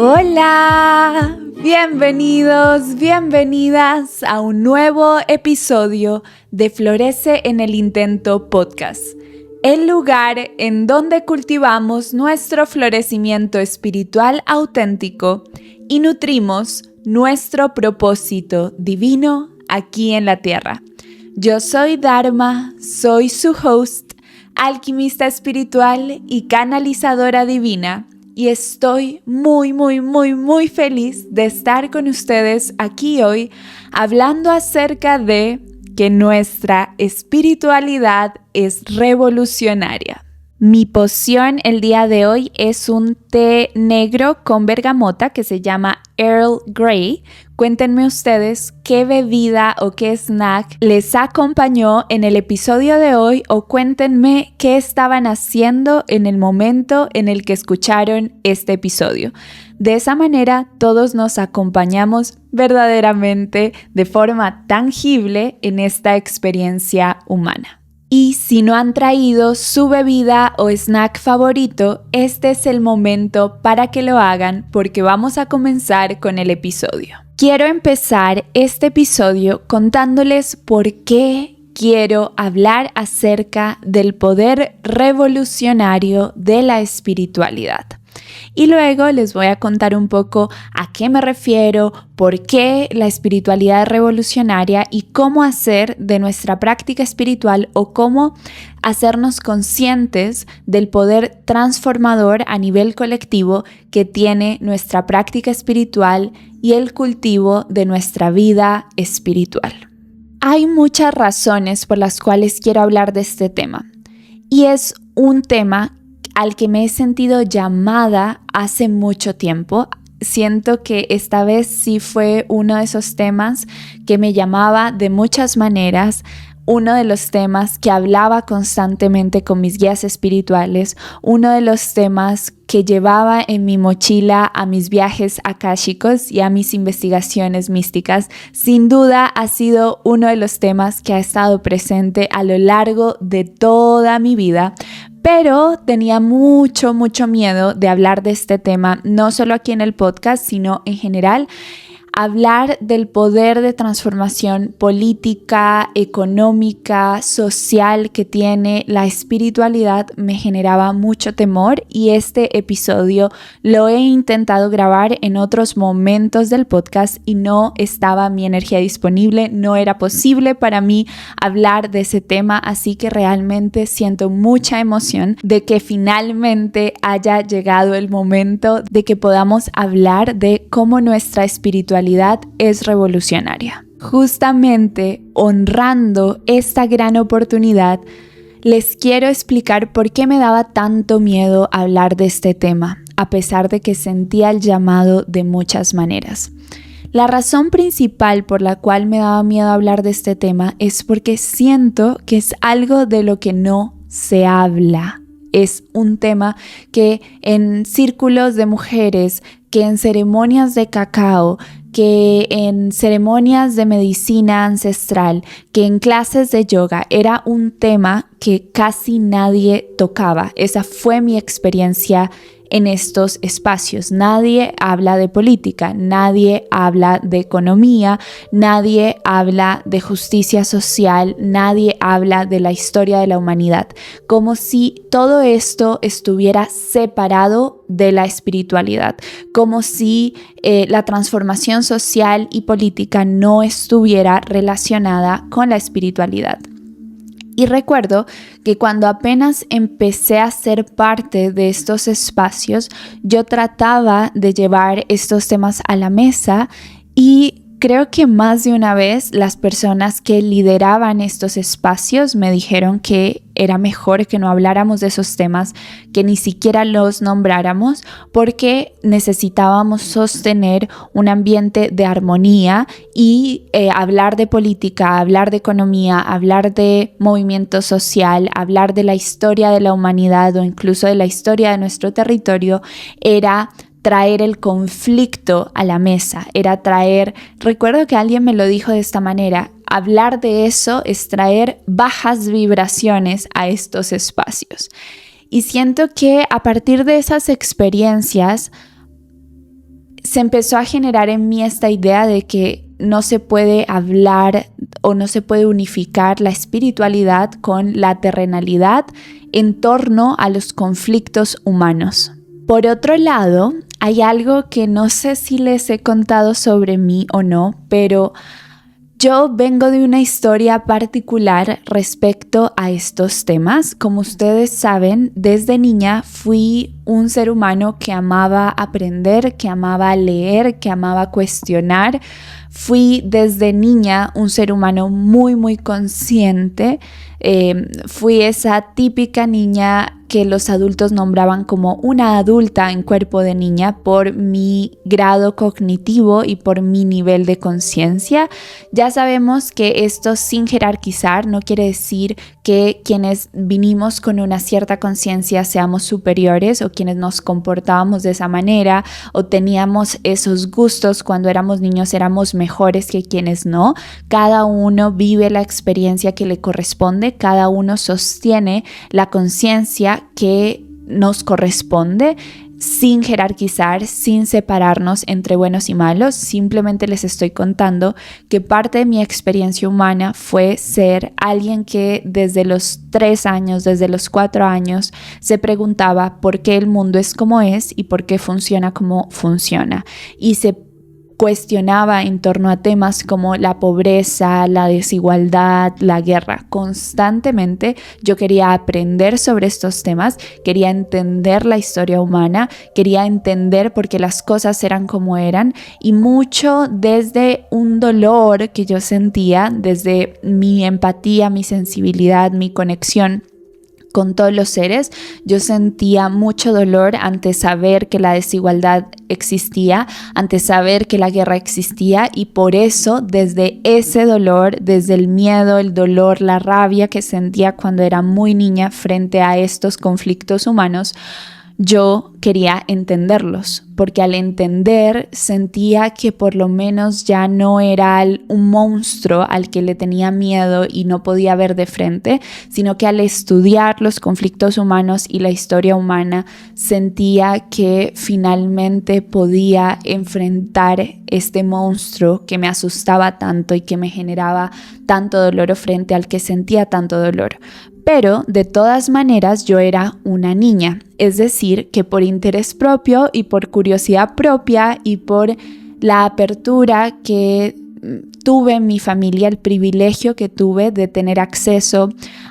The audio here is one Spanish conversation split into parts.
Hola, bienvenidos, bienvenidas a un nuevo episodio de Florece en el Intento Podcast, el lugar en donde cultivamos nuestro florecimiento espiritual auténtico y nutrimos nuestro propósito divino aquí en la tierra. Yo soy Dharma, soy su host, alquimista espiritual y canalizadora divina. Y estoy muy feliz de estar con ustedes aquí hoy hablando acerca de que nuestra espiritualidad es revolucionaria. Mi poción el día de hoy es un té negro con bergamota que se llama Earl Grey. Cuéntenme ustedes qué bebida o qué snack les acompañó en el episodio de hoy o cuéntenme qué estaban haciendo en el momento en el que escucharon este episodio. De esa manera todos nos acompañamos verdaderamente de forma tangible en esta experiencia humana. Y si no han traído su bebida o snack favorito, este es el momento para que lo hagan porque vamos a comenzar con el episodio. Quiero empezar este episodio contándoles por qué quiero hablar acerca del poder revolucionario de la espiritualidad. Y luego les voy a contar un poco a qué me refiero, por qué la espiritualidad es revolucionaria y cómo hacer de nuestra práctica espiritual o cómo hacernos conscientes del poder transformador a nivel colectivo que tiene nuestra práctica espiritual y el cultivo de nuestra vida espiritual. Hay muchas razones por las cuales quiero hablar de este tema y es un tema al que me he sentido llamada hace mucho tiempo. Siento que esta vez sí fue uno de esos temas que me llamaba de muchas maneras, uno de los temas que hablaba constantemente con mis guías espirituales, uno de los temas que llevaba en mi mochila a mis viajes akáshicos y a mis investigaciones místicas. Sin duda ha sido uno de los temas que ha estado presente a lo largo de toda mi vida. Pero tenía mucho miedo de hablar de este tema, no solo aquí en el podcast, sino en general. Hablar del poder de transformación política, económica, social que tiene la espiritualidad me generaba mucho temor y este episodio lo he intentado grabar en otros momentos del podcast y no estaba mi energía disponible, no era posible para mí hablar de ese tema, así que realmente siento mucha emoción de que finalmente haya llegado el momento de que podamos hablar de cómo nuestra espiritualidad es revolucionaria. Justamente honrando esta gran oportunidad, les quiero explicar por qué me daba tanto miedo hablar de este tema, a pesar de que sentía el llamado de muchas maneras. La razón principal por la cual me daba miedo hablar de este tema es porque siento que es algo de lo que no se habla. Es un tema que en círculos de mujeres, que en ceremonias de cacao, que en ceremonias de medicina ancestral, que en clases de yoga era un tema que casi nadie tocaba. Esa fue mi experiencia en estos espacios. Nadie habla de política, nadie habla de economía, nadie habla de justicia social, nadie habla de la historia de la humanidad, como si todo esto estuviera separado de la espiritualidad, como si la transformación social y política no estuviera relacionada con la espiritualidad. Y recuerdo que cuando apenas empecé a ser parte de estos espacios, yo trataba de llevar estos temas a la mesa y creo que más de una vez las personas que lideraban estos espacios me dijeron que era mejor que no habláramos de esos temas, que ni siquiera los nombráramos, porque necesitábamos sostener un ambiente de armonía y hablar de política, hablar de economía, hablar de movimiento social, hablar de la historia de la humanidad o incluso de la historia de nuestro territorio era traer el conflicto a la mesa, recuerdo que alguien me lo dijo de esta manera, hablar de eso es traer bajas vibraciones a estos espacios. Y siento que a partir de esas experiencias se empezó a generar en mí esta idea de que no se puede hablar o no se puede unificar la espiritualidad con la terrenalidad en torno a los conflictos humanos. Por otro lado, hay algo que no sé si les he contado sobre mí o no, pero yo vengo de una historia particular respecto a estos temas. Como ustedes saben, desde niña fui un ser humano que amaba aprender, que amaba leer, que amaba cuestionar. Fui desde niña un ser humano muy, muy consciente. Fui esa típica niña que los adultos nombraban como una adulta en cuerpo de niña por mi grado cognitivo y por mi nivel de conciencia. Ya sabemos que esto, sin jerarquizar, no quiere decir que quienes vinimos con una cierta conciencia seamos superiores, o quienes nos comportábamos de esa manera o teníamos esos gustos cuando éramos niños éramos mejores que quienes no. Cada uno vive la experiencia que le corresponde, cada uno sostiene la conciencia que nos corresponde, sin jerarquizar, sin separarnos entre buenos y malos. Simplemente les estoy contando que parte de mi experiencia humana fue ser alguien que desde los 3 años, desde los 4 años, se preguntaba por qué el mundo es como es y por qué funciona como funciona. Y se cuestionaba en torno a temas como la pobreza, la desigualdad, la guerra. Constantemente yo quería aprender sobre estos temas, quería entender la historia humana, quería entender por qué las cosas eran como eran, y mucho desde un dolor que yo sentía, desde mi empatía, mi sensibilidad, mi conexión con todos los seres. Yo sentía mucho dolor ante saber que la desigualdad existía, ante saber que la guerra existía, y por eso desde ese dolor, desde el miedo, el dolor, la rabia que sentía cuando era muy niña frente a estos conflictos humanos, yo quería entenderlos, porque al entender sentía que por lo menos ya no era un monstruo al que le tenía miedo y no podía ver de frente, sino que al estudiar los conflictos humanos y la historia humana sentía que finalmente podía enfrentar este monstruo que me asustaba tanto y que me generaba tanto dolor, o frente al que sentía tanto dolor. Pero de todas maneras yo era una niña, es decir, que por interés propio y por curiosidad propia y por la apertura que tuve en mi familia, el privilegio que tuve de tener acceso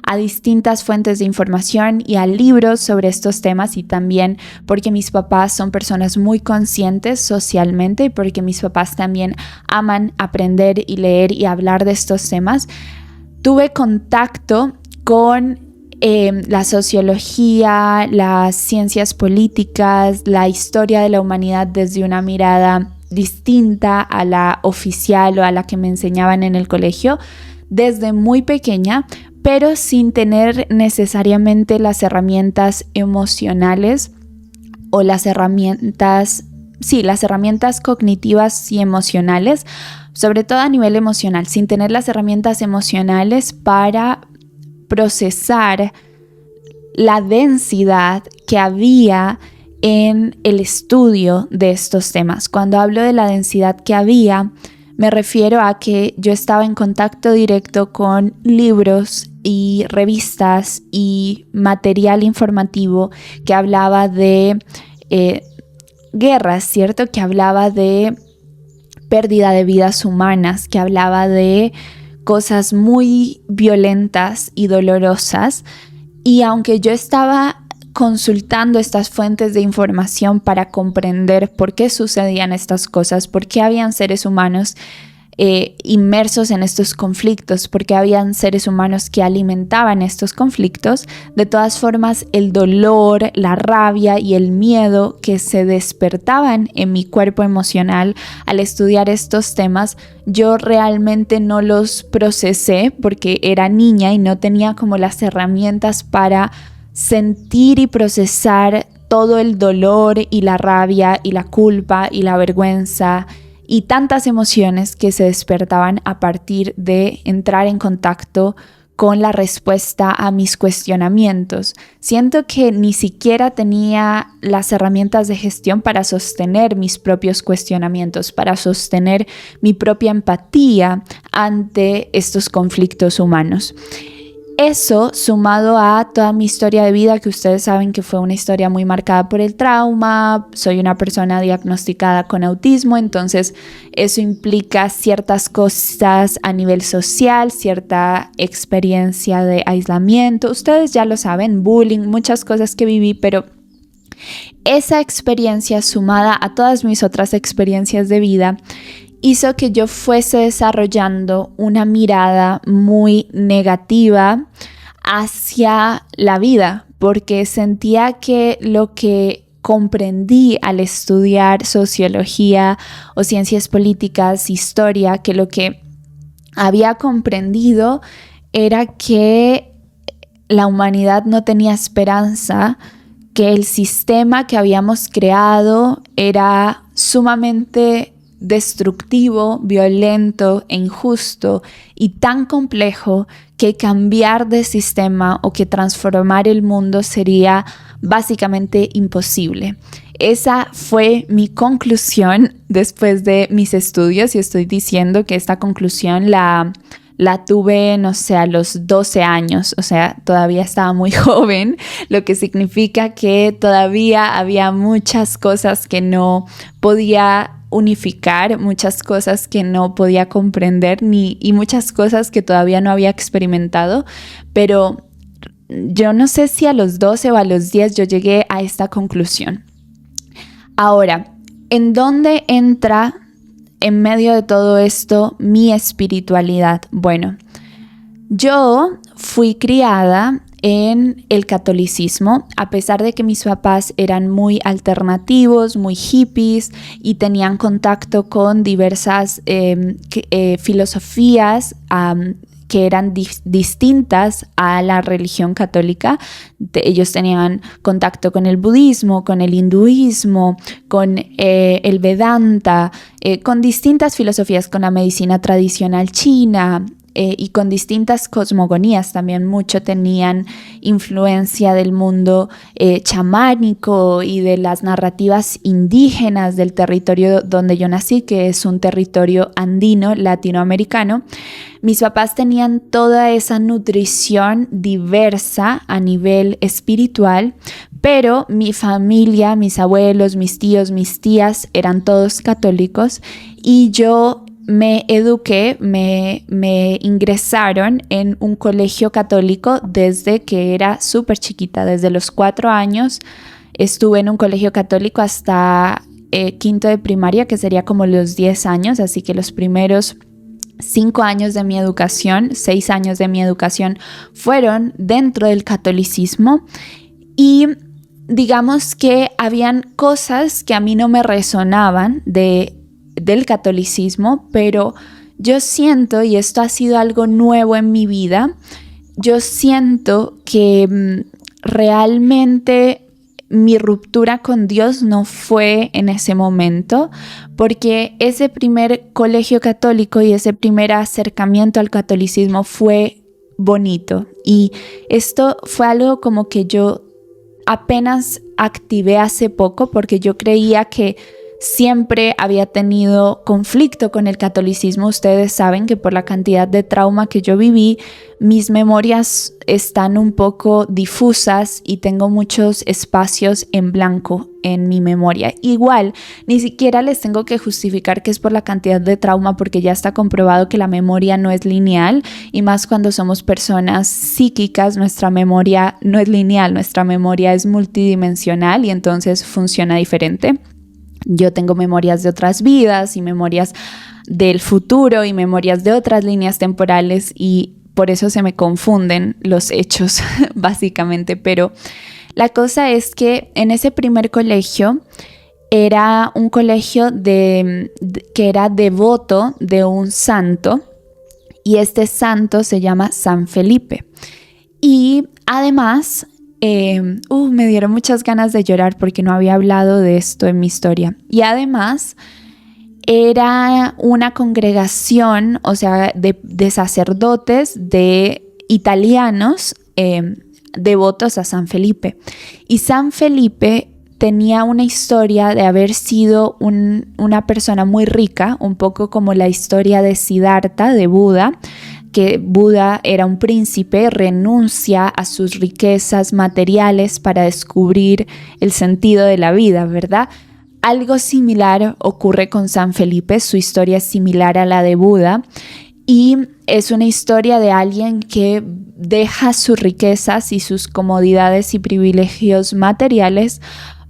a distintas fuentes de información y a libros sobre estos temas, y también porque mis papás son personas muy conscientes socialmente y porque mis papás también aman aprender y leer y hablar de estos temas, tuve contacto con la sociología, las ciencias políticas, la historia de la humanidad desde una mirada distinta a la oficial o a la que me enseñaban en el colegio desde muy pequeña, pero sin tener necesariamente las herramientas emocionales o las herramientas cognitivas y emocionales, sobre todo a nivel emocional, sin tener las herramientas emocionales para procesar la densidad que había en el estudio de estos temas. Cuando hablo de la densidad que había, me refiero a que yo estaba en contacto directo con libros y revistas y material informativo que hablaba de guerras, ¿cierto? Que hablaba de pérdida de vidas humanas, que hablaba de cosas muy violentas y dolorosas. Y aunque yo estaba consultando estas fuentes de información para comprender por qué sucedían estas cosas, por qué habían seres humanos inmersos en estos conflictos, porque habían seres humanos que alimentaban estos conflictos, de todas formas el dolor, la rabia y el miedo que se despertaban en mi cuerpo emocional al estudiar estos temas, yo realmente no los procesé porque era niña y no tenía como las herramientas para sentir y procesar todo el dolor y la rabia y la culpa y la vergüenza y tantas emociones que se despertaban a partir de entrar en contacto con la respuesta a mis cuestionamientos. Siento que ni siquiera tenía las herramientas de gestión para sostener mis propios cuestionamientos, para sostener mi propia empatía ante estos conflictos humanos. Eso, sumado a toda mi historia de vida, que ustedes saben que fue una historia muy marcada por el trauma, soy una persona diagnosticada con autismo, entonces eso implica ciertas cosas a nivel social, cierta experiencia de aislamiento, ustedes ya lo saben, bullying, muchas cosas que viví, pero esa experiencia sumada a todas mis otras experiencias de vida hizo que yo fuese desarrollando una mirada muy negativa hacia la vida, porque sentía que lo que comprendí al estudiar sociología o ciencias políticas, historia, que lo que había comprendido era que la humanidad no tenía esperanza, que el sistema que habíamos creado era sumamente destructivo, violento e injusto y tan complejo que cambiar de sistema o que transformar el mundo sería básicamente imposible. Esa fue mi conclusión después de mis estudios y estoy diciendo que esta conclusión la tuve, no sé, a los 12 años, o sea, todavía estaba muy joven, lo que significa que todavía había muchas cosas que no podía unificar, muchas cosas que no podía comprender y muchas cosas que todavía no había experimentado, pero yo no sé si a los 12 o a los 10 yo llegué a esta conclusión. Ahora, ¿en dónde entra en medio de todo esto mi espiritualidad? Bueno, yo fui criada en el catolicismo, a pesar de que mis papás eran muy alternativos, muy hippies y tenían contacto con diversas filosofías que eran distintas a la religión católica. Ellos tenían contacto con el budismo, con el hinduismo, con el Vedanta, con distintas filosofías, con la medicina tradicional china, y con distintas cosmogonías. También mucho tenían influencia del mundo chamánico y de las narrativas indígenas del territorio donde yo nací, que es un territorio andino latinoamericano. Mis papás tenían toda esa nutrición diversa a nivel espiritual, pero mi familia, mis abuelos, mis tíos, mis tías eran todos católicos y yo me eduqué, me ingresaron en un colegio católico desde que era súper chiquita, desde los 4 años estuve en un colegio católico hasta quinto de primaria, que sería como los 10 años, así que los primeros 5 años de mi educación, 6 años de mi educación fueron dentro del catolicismo y digamos que habían cosas que a mí no me resonaban del catolicismo, pero yo siento, y esto ha sido algo nuevo en mi vida, yo siento que realmente mi ruptura con Dios no fue en ese momento, porque ese primer colegio católico y ese primer acercamiento al catolicismo fue bonito y esto fue algo como que yo apenas activé hace poco porque yo creía que siempre había tenido conflicto con el catolicismo. Ustedes saben que por la cantidad de trauma que yo viví, mis memorias están un poco difusas y tengo muchos espacios en blanco en mi memoria. Igual, ni siquiera les tengo que justificar que es por la cantidad de trauma porque ya está comprobado que la memoria no es lineal y más cuando somos personas psíquicas, nuestra memoria no es lineal, nuestra memoria es multidimensional y entonces funciona diferente. Yo tengo memorias de otras vidas y memorias del futuro y memorias de otras líneas temporales y por eso se me confunden los hechos básicamente, pero la cosa es que en ese primer colegio era un colegio que era devoto de un santo y este santo se llama San Felipe y además me dieron muchas ganas de llorar porque no había hablado de esto en mi historia. Y además era una congregación, o sea, de sacerdotes de italianos devotos a San Felipe. Y San Felipe tenía una historia de haber sido una persona muy rica, un poco como la historia de Siddhartha, de Buda, que Buda era un príncipe, renuncia a sus riquezas materiales para descubrir el sentido de la vida, ¿verdad? Algo similar ocurre con San Felipe, su historia es similar a la de Buda y es una historia de alguien que deja sus riquezas y sus comodidades y privilegios materiales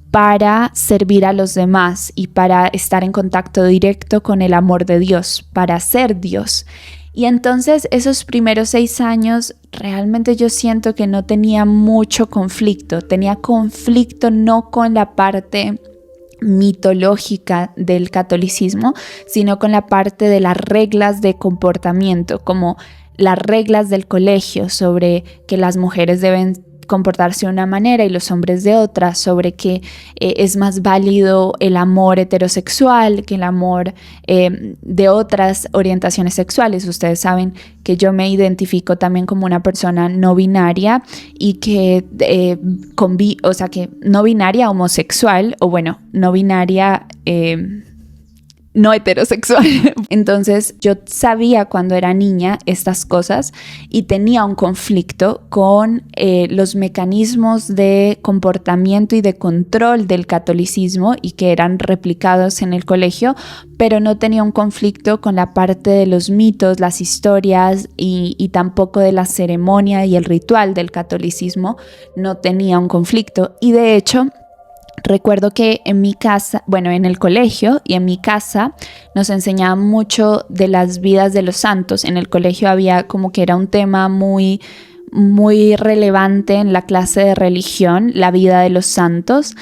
para servir a los demás y para estar en contacto directo con el amor de Dios, para ser Dios. Y entonces esos primeros 6 años realmente yo siento que no tenía mucho conflicto. Tenía conflicto no con la parte mitológica del catolicismo, sino con la parte de las reglas de comportamiento, como las reglas del colegio sobre que las mujeres deben comportarse de una manera y los hombres de otra, sobre que es más válido el amor heterosexual que el amor de otras orientaciones sexuales. Ustedes saben que yo me identifico también como una persona no binaria y que que no binaria homosexual, o bueno, no binaria no heterosexual. Entonces yo sabía cuando era niña estas cosas y tenía un conflicto con los mecanismos de comportamiento y de control del catolicismo y que eran replicados en el colegio, pero no tenía un conflicto con la parte de los mitos, las historias y tampoco de la ceremonia y el ritual del catolicismo. No tenía un conflicto y de hecho recuerdo que en mi casa, en el colegio y en mi casa nos enseñaban mucho de las vidas de los santos. En el colegio había como que era un tema muy, muy relevante en la clase de religión, la vida de los santos.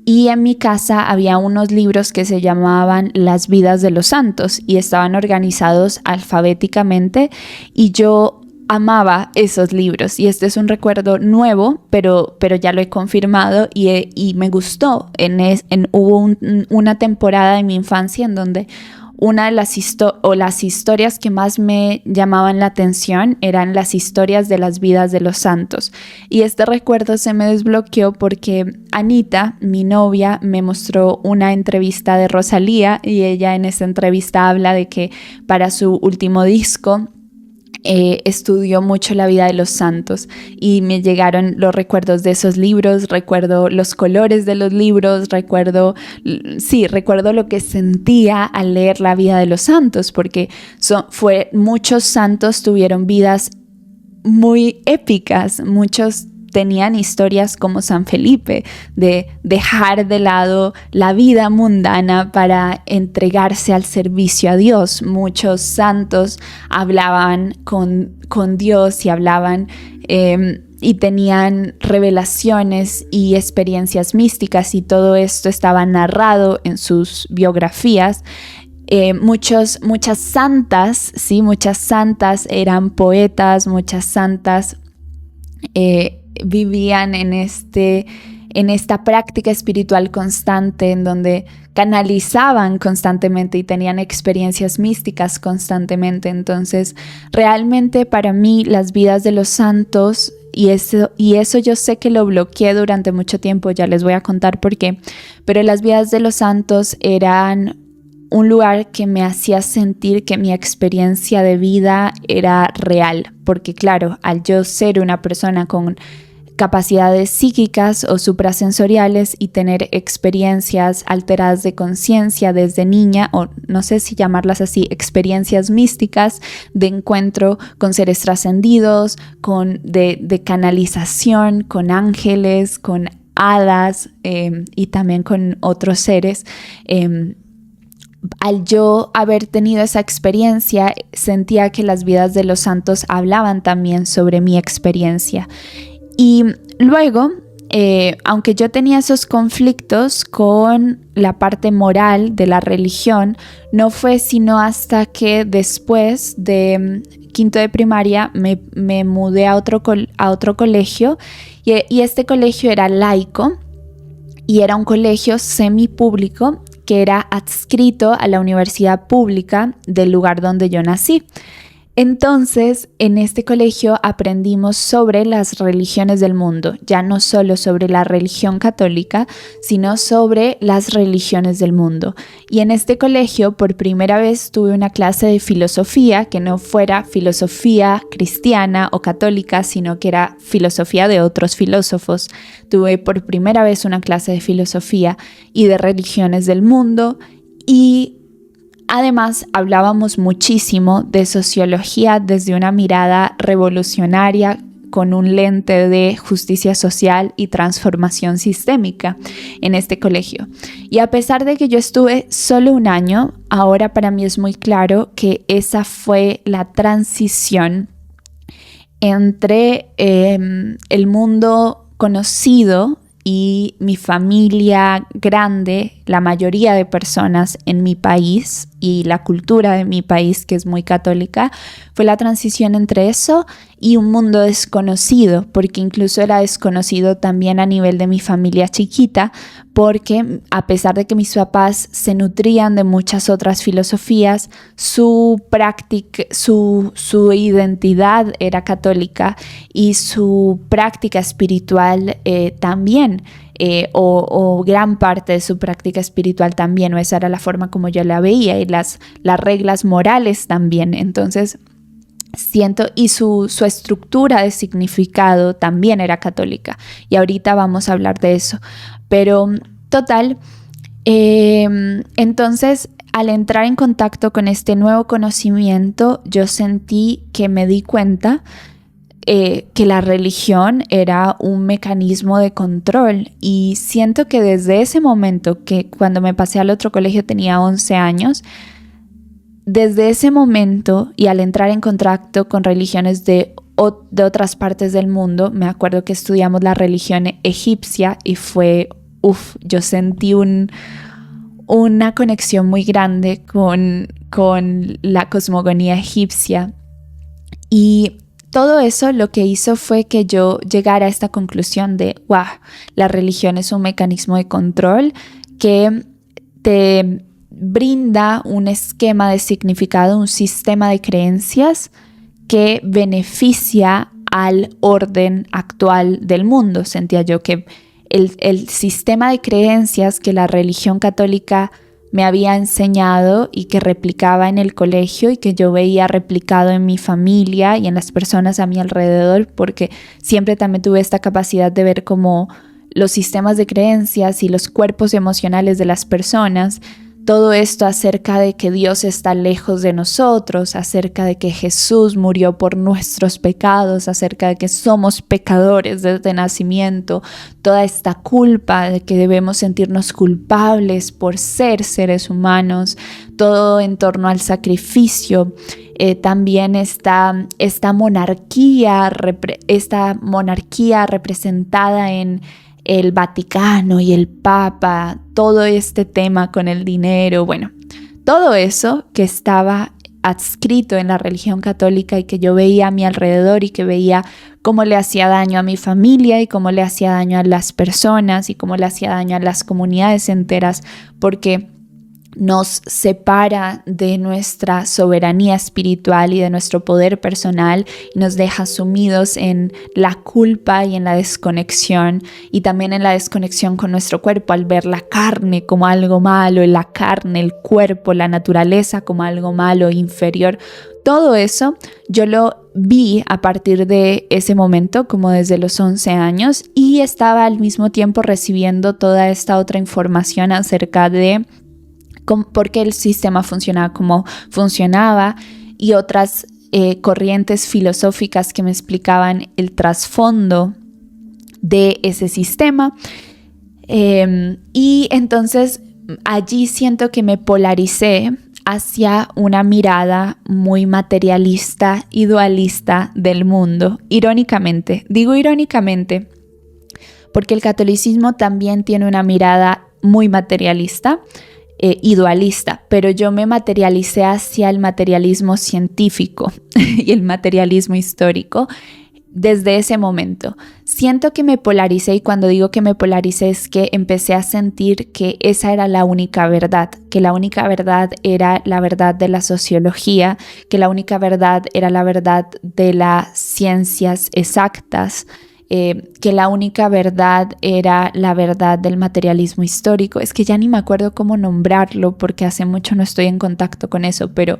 Y en mi casa había unos libros que se llamaban Las vidas de los santos y estaban organizados alfabéticamente y yo amaba esos libros y este es un recuerdo nuevo, pero ya lo he confirmado y me gustó. Hubo una temporada de mi infancia en donde una de las historias que más me llamaban la atención eran las historias de las vidas de los santos. Y este recuerdo se me desbloqueó porque Anita, mi novia, me mostró una entrevista de Rosalía y ella en esa entrevista habla de que para su último disco estudió mucho la vida de los santos y me llegaron los recuerdos de esos libros, recuerdo los colores de los libros, recuerdo lo que sentía al leer la vida de los santos, porque muchos santos tuvieron vidas muy épicas, muchos tenían historias como San Felipe, de dejar de lado la vida mundana para entregarse al servicio a Dios. Muchos santos hablaban con Dios y hablaban y tenían revelaciones y experiencias místicas y todo esto estaba narrado en sus biografías. Muchas santas, ¿sí? Muchas santas eran poetas, muchas santas vivían en esta práctica espiritual constante en donde canalizaban constantemente y tenían experiencias místicas constantemente. Entonces, realmente para mí las vidas de los santos, y eso yo sé que lo bloqueé durante mucho tiempo, ya les voy a contar por qué, pero las vidas de los santos eran un lugar que me hacía sentir que mi experiencia de vida era real, porque claro, al yo ser una persona con capacidades psíquicas o suprasensoriales y tener experiencias alteradas de conciencia desde niña, o no sé si llamarlas así, experiencias místicas de encuentro con seres trascendidos, de canalización, con ángeles, con hadas y también con otros seres. Al yo haber tenido esa experiencia, sentía que las vidas de los santos hablaban también sobre mi experiencia. Y luego, aunque yo tenía esos conflictos con la parte moral de la religión, no fue sino hasta que después de quinto de primaria me mudé a otro colegio y este colegio era laico y era un colegio semipúblico que era adscrito a la universidad pública del lugar donde yo nací. Entonces, en este colegio aprendimos sobre las religiones del mundo, ya no solo sobre la religión católica, sino sobre las religiones del mundo. Y en este colegio, por primera vez, tuve una clase de filosofía que no fuera filosofía cristiana o católica, sino que era filosofía de otros filósofos. Tuve por primera vez una clase de filosofía y de religiones del mundo, y además, hablábamos muchísimo de sociología desde una mirada revolucionaria con un lente de justicia social y transformación sistémica en este colegio. Y a pesar de que yo estuve solo un año, ahora para mí es muy claro que esa fue la transición entre el mundo conocido y mi familia grande, la mayoría de personas en mi país y la cultura de mi país, que es muy católica, fue la transición entre eso y un mundo desconocido, porque incluso era desconocido también a nivel de mi familia chiquita, porque a pesar de que mis papás se nutrían de muchas otras filosofías, su práctica, su identidad era católica y su práctica espiritual también. O gran parte de su práctica espiritual también, o esa era la forma como yo la veía, y las reglas morales también. Entonces siento, y su estructura de significado también era católica, y ahorita vamos a hablar de eso, pero total, entonces al entrar en contacto con este nuevo conocimiento, yo sentí que me di cuenta que la religión era un mecanismo de control, y siento que desde ese momento, que cuando me pasé al otro colegio tenía 11 años, desde ese momento y al entrar en contacto con religiones de otras partes del mundo, me acuerdo que estudiamos la religión egipcia y fue, yo sentí una conexión muy grande con la cosmogonía egipcia, y todo eso lo que hizo fue que yo llegara a esta conclusión de, la religión es un mecanismo de control que te brinda un esquema de significado, un sistema de creencias que beneficia al orden actual del mundo. Sentía yo que el sistema de creencias que la religión católica me había enseñado y que replicaba en el colegio y que yo veía replicado en mi familia y en las personas a mi alrededor, porque siempre también tuve esta capacidad de ver cómo los sistemas de creencias y los cuerpos emocionales de las personas, todo esto acerca de que Dios está lejos de nosotros, acerca de que Jesús murió por nuestros pecados, acerca de que somos pecadores desde nacimiento, toda esta culpa de que debemos sentirnos culpables por ser seres humanos, todo en torno al sacrificio, también esta monarquía representada en el Vaticano y el Papa, todo este tema con el dinero, bueno, todo eso que estaba adscrito en la religión católica y que yo veía a mi alrededor y que veía cómo le hacía daño a mi familia y cómo le hacía daño a las personas y cómo le hacía daño a las comunidades enteras, porque nos separa de nuestra soberanía espiritual y de nuestro poder personal y nos deja sumidos en la culpa y en la desconexión, y también en la desconexión con nuestro cuerpo al ver la carne como algo malo, la carne, el cuerpo, la naturaleza como algo malo, inferior. Todo eso yo lo vi a partir de ese momento, como desde los 11 años, y estaba al mismo tiempo recibiendo toda esta otra información acerca de por qué el sistema funcionaba como funcionaba y otras corrientes filosóficas que me explicaban el trasfondo de ese sistema. Y entonces allí siento que me polaricé hacia una mirada muy materialista y dualista del mundo. Irónicamente, digo irónicamente, porque el catolicismo también tiene una mirada muy materialista y dualista, pero yo me materialicé hacia el materialismo científico y el materialismo histórico, desde ese momento. Siento que me polaricé, y cuando digo que me polaricé es que empecé a sentir que esa era la única verdad, que la única verdad era la verdad de la sociología, que la única verdad era la verdad de las ciencias exactas, que la única verdad era la verdad del materialismo histórico. Es que ya ni me acuerdo cómo nombrarlo porque hace mucho no estoy en contacto con eso, pero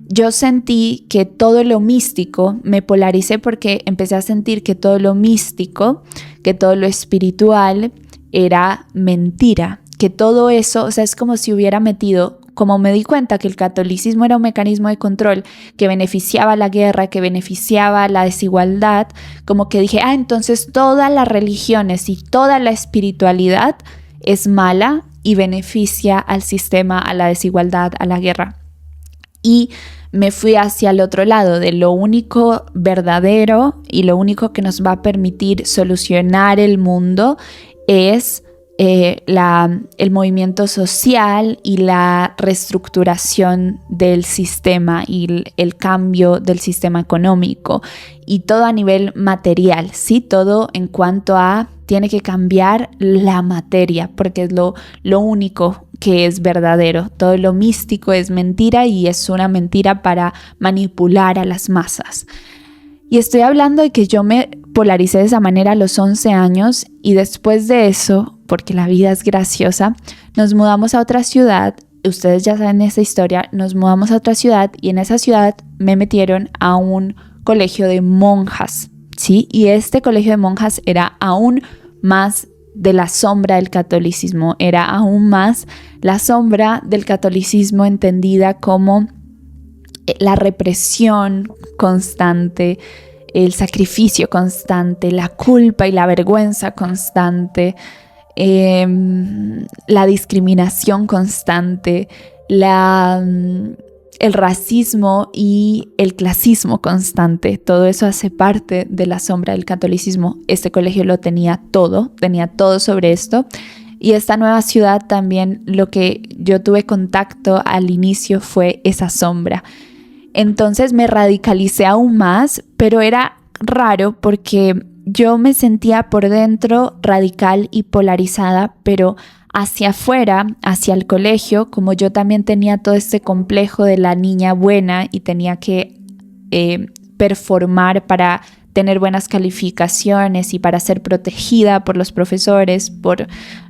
yo sentí que todo lo místico, me polaricé porque empecé a sentir que todo lo místico, que todo lo espiritual era mentira, que todo eso, o sea, es como si hubiera metido, como me di cuenta que el catolicismo era un mecanismo de control que beneficiaba la guerra, que beneficiaba la desigualdad, como que dije, entonces todas las religiones y toda la espiritualidad es mala y beneficia al sistema, a la desigualdad, a la guerra. Y me fui hacia el otro lado de lo único verdadero y lo único que nos va a permitir solucionar el mundo es el movimiento social y la reestructuración del sistema y el cambio del sistema económico y todo a nivel material, ¿sí? Todo en cuanto a tiene que cambiar la materia porque es lo único que es verdadero. Todo lo místico es mentira y es una mentira para manipular a las masas. Y estoy hablando de que yo me polaricé de esa manera a los 11 años y después de eso, porque la vida es graciosa, nos mudamos a otra ciudad. Ustedes ya saben esa historia. Nos mudamos a otra ciudad y en esa ciudad me metieron a un colegio de monjas, ¿sí? Y este colegio de monjas era aún más de la sombra del catolicismo, era aún más la sombra del catolicismo entendida como la represión constante, el sacrificio constante, la culpa y la vergüenza constante, la discriminación constante, el racismo y el clasismo constante. Todo eso hace parte de la sombra del catolicismo. Este colegio lo tenía todo sobre esto. Y esta nueva ciudad también, lo que yo tuve contacto al inicio fue esa sombra. Entonces me radicalicé aún más, pero era raro porque yo me sentía por dentro radical y polarizada, pero hacia afuera, hacia el colegio, como yo también tenía todo este complejo de la niña buena y tenía que performar para tener buenas calificaciones y para ser protegida por los profesores,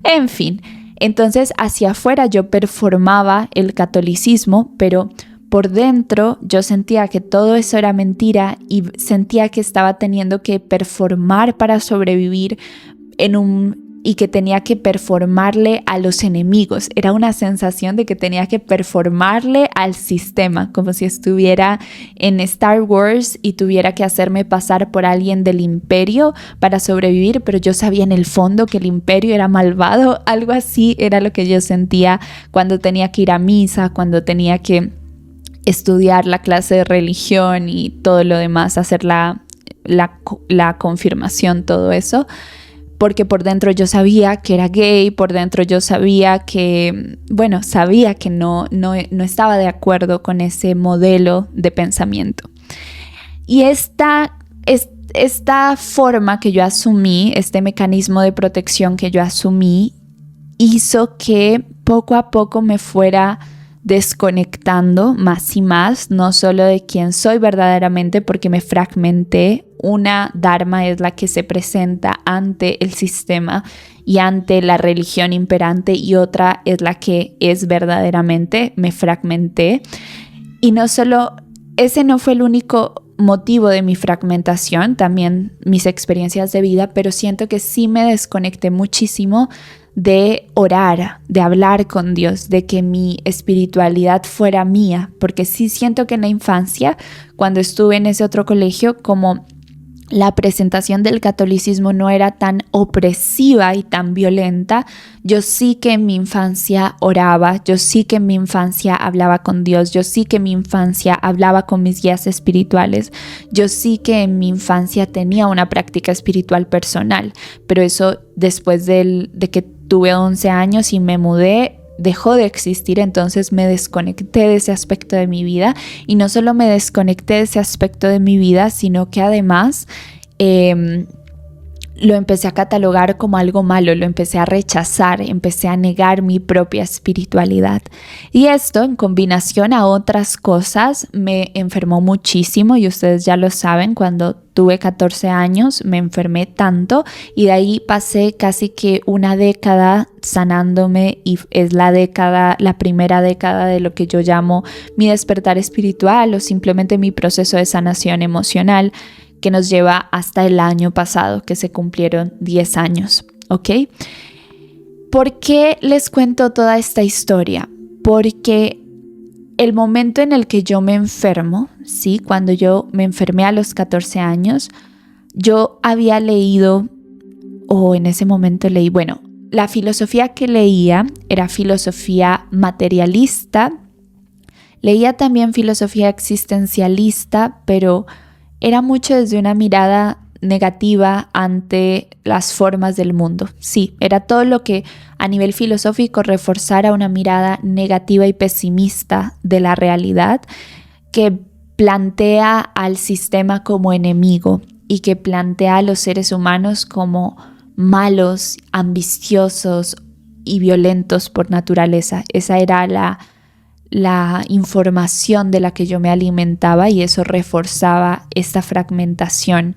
en fin. Entonces hacia afuera yo performaba el catolicismo, pero por dentro yo sentía que todo eso era mentira y sentía que estaba teniendo que performar para sobrevivir y que tenía que performarle a los enemigos. Era una sensación de que tenía que performarle al sistema, como si estuviera en Star Wars y tuviera que hacerme pasar por alguien del imperio para sobrevivir, pero yo sabía en el fondo que el imperio era malvado. Algo así era lo que yo sentía cuando tenía que ir a misa, cuando tenía que estudiar la clase de religión y todo lo demás, hacer la confirmación, todo eso. Porque por dentro yo sabía que era gay, por dentro yo sabía que no estaba de acuerdo con ese modelo de pensamiento. Y esta forma que yo asumí, este mecanismo de protección que yo asumí, hizo que poco a poco me fuera desconectando más y más, no solo de quién soy verdaderamente, porque me fragmenté. Una dharma es la que se presenta ante el sistema y ante la religión imperante, y otra es la que es verdaderamente. Me fragmenté. Y no solo, ese no fue el único motivo de mi fragmentación, también mis experiencias de vida, pero siento que sí me desconecté muchísimo de orar, de hablar con Dios, de que mi espiritualidad fuera mía, porque sí siento que en la infancia, cuando estuve en ese otro colegio, como la presentación del catolicismo no era tan opresiva y tan violenta, yo sí que en mi infancia oraba, yo sí que en mi infancia hablaba con Dios, yo sí que en mi infancia hablaba con mis guías espirituales, yo sí que en mi infancia tenía una práctica espiritual personal, pero eso después de que tuve 11 años y me mudé, dejó de existir, entonces me desconecté de ese aspecto de mi vida. Y no solo me desconecté de ese aspecto de mi vida, sino que además lo empecé a catalogar como algo malo, lo empecé a rechazar, empecé a negar mi propia espiritualidad. Y esto, en combinación a otras cosas, me enfermó muchísimo, y ustedes ya lo saben, cuando tuve 14 años me enfermé tanto, y de ahí pasé casi que una década sanándome, y es la primera década de lo que yo llamo mi despertar espiritual, o simplemente mi proceso de sanación emocional, que nos lleva hasta el año pasado, que se cumplieron 10 años, ¿ok? ¿Por qué les cuento toda esta historia? Porque el momento en el que yo me enfermo, ¿sí? Cuando yo me enfermé a los 14 años, yo había leído, o en ese momento leí, bueno, la filosofía que leía era filosofía materialista, leía también filosofía existencialista, pero era mucho desde una mirada negativa ante las formas del mundo. Sí, era todo lo que a nivel filosófico reforzara una mirada negativa y pesimista de la realidad, que plantea al sistema como enemigo y que plantea a los seres humanos como malos, ambiciosos y violentos por naturaleza. Esa era la información de la que yo me alimentaba, y eso reforzaba esta fragmentación.